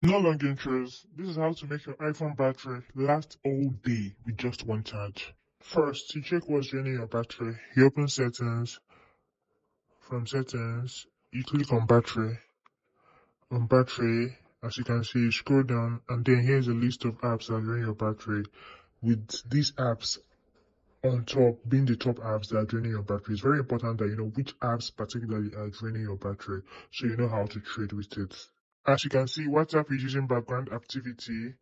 No long intros. This is how to make your iPhone battery last all day with just one charge. First, you check what's draining your battery. You open settings. From settings, you click on battery. On battery, as you can see, you scroll down and then here's a list of apps that drain your battery. With these apps on top being the top apps that are draining your battery, it's very important that you know which apps particularly are draining your battery so you know how to trade with it. As you can see, WhatsApp is using background activity,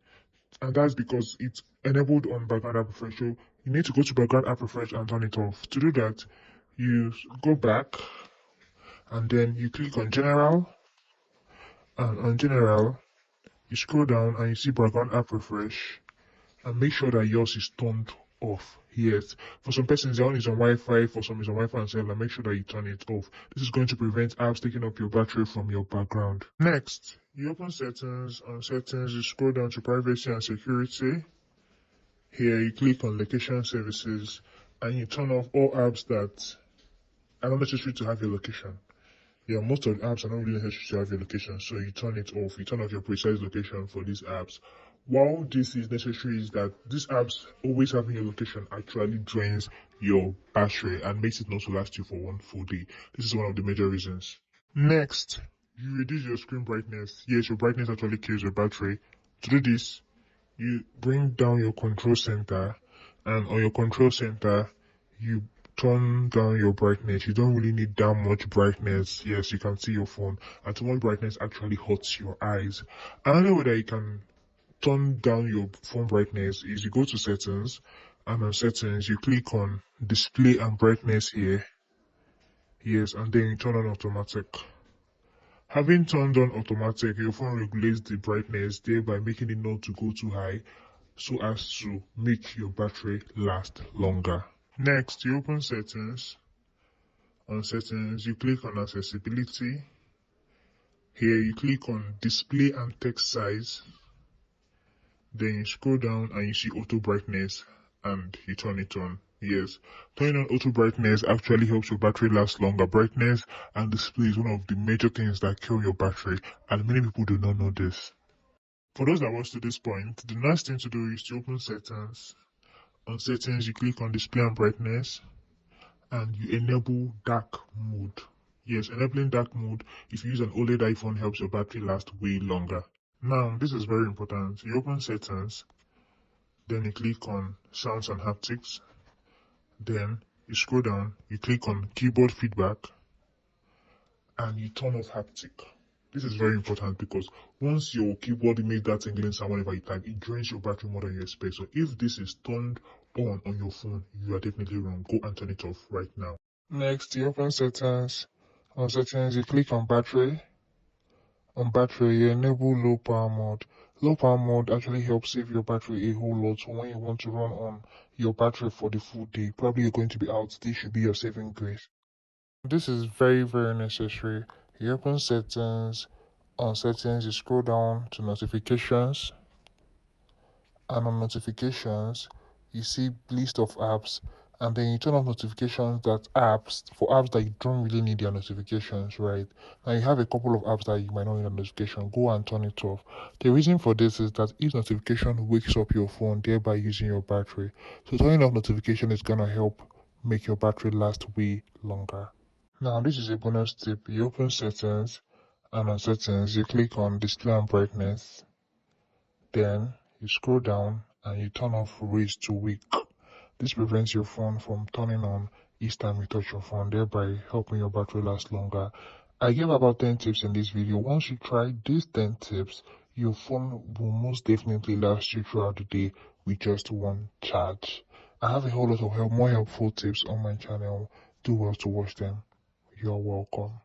and that's because it's enabled on background app refresh. So you need to go to background app refresh and turn it off. To do that, you go back and then you click on general, and on general you scroll down and you see background app refresh, and make sure that yours is turned off. Yes, for some persons their own is on Wi-Fi, for some is on Wi-Fi and cellular. Make sure that you turn it off. This is going to prevent apps taking up your battery from your background. Next, you open settings. On settings you scroll down to privacy and security. Here you click on location services and you turn off all apps that are not necessary to have your location. Yeah, most of the apps are not really necessary to have your location, so you turn it off. You turn off your precise location for these apps. While this is necessary is that these apps always having your location actually drains your battery and makes it not to last you for one full day. This is one of the major reasons. Next, you reduce your screen brightness. Yes, your brightness actually kills your battery. To do this, you bring down your control center, and on your control center you turn down your brightness. You don't really need that much brightness. Yes, you can see your phone, and too much brightness actually hurts your eyes. Another way that you can turn down your phone brightness is you go to settings, and on settings you click on display and brightness here. Yes, and then you turn on automatic. Having turned on automatic, your phone regulates the brightness, thereby making it not to go too high so as to make your battery last longer. Next, you open settings. On settings, you click on accessibility. Here you click on display and text size. Then you scroll down and you see auto brightness and you turn it on. Yes, turning on auto brightness actually helps your battery last longer. Brightness and display is one of the major things that kill your battery, and many people do not know this. For those that watch to this point, the next thing to do is to open settings. On settings, you click on display and brightness and you enable dark mode. Yes, enabling dark mode if you use an OLED iPhone helps your battery last way longer. Now, this is very important. You open settings, then you click on sounds and haptics, then you scroll down, you click on keyboard feedback, and you turn off haptic. This is very important because once your keyboard makes that tingling sound whenever you type, it drains your battery more than you expect. So if this is turned on your phone, you are definitely wrong. Go and turn it off right now. Next, you open settings. On settings, you click on battery. On battery, you enable low power mode. Low power mode actually helps save your battery a whole lot. So when you want to run on your battery for the full day, probably you're going to be out. This should be your saving grace. This is very, very necessary. You open settings. On settings, you scroll down to notifications, and on notifications you see list of apps, and then you turn off notifications that apps for apps that you don't really need their notifications. Right now you have a couple of apps that you might not need a notification. Go and turn it off. The reason for this is that each notification wakes up your phone, thereby using your battery. So turning off notification is gonna help make your battery last way longer. Now this is a bonus tip. You open settings, and on settings you click on display and brightness, then you scroll down and you turn off raise to wake. This prevents your phone from turning on each time you touch your phone, thereby helping your battery last longer. I gave about 10 tips in this video. Once you try these 10 tips, your phone will most definitely last you throughout the day with just one charge. I have a whole lot of more helpful tips on my channel. Do well to watch them. You're welcome.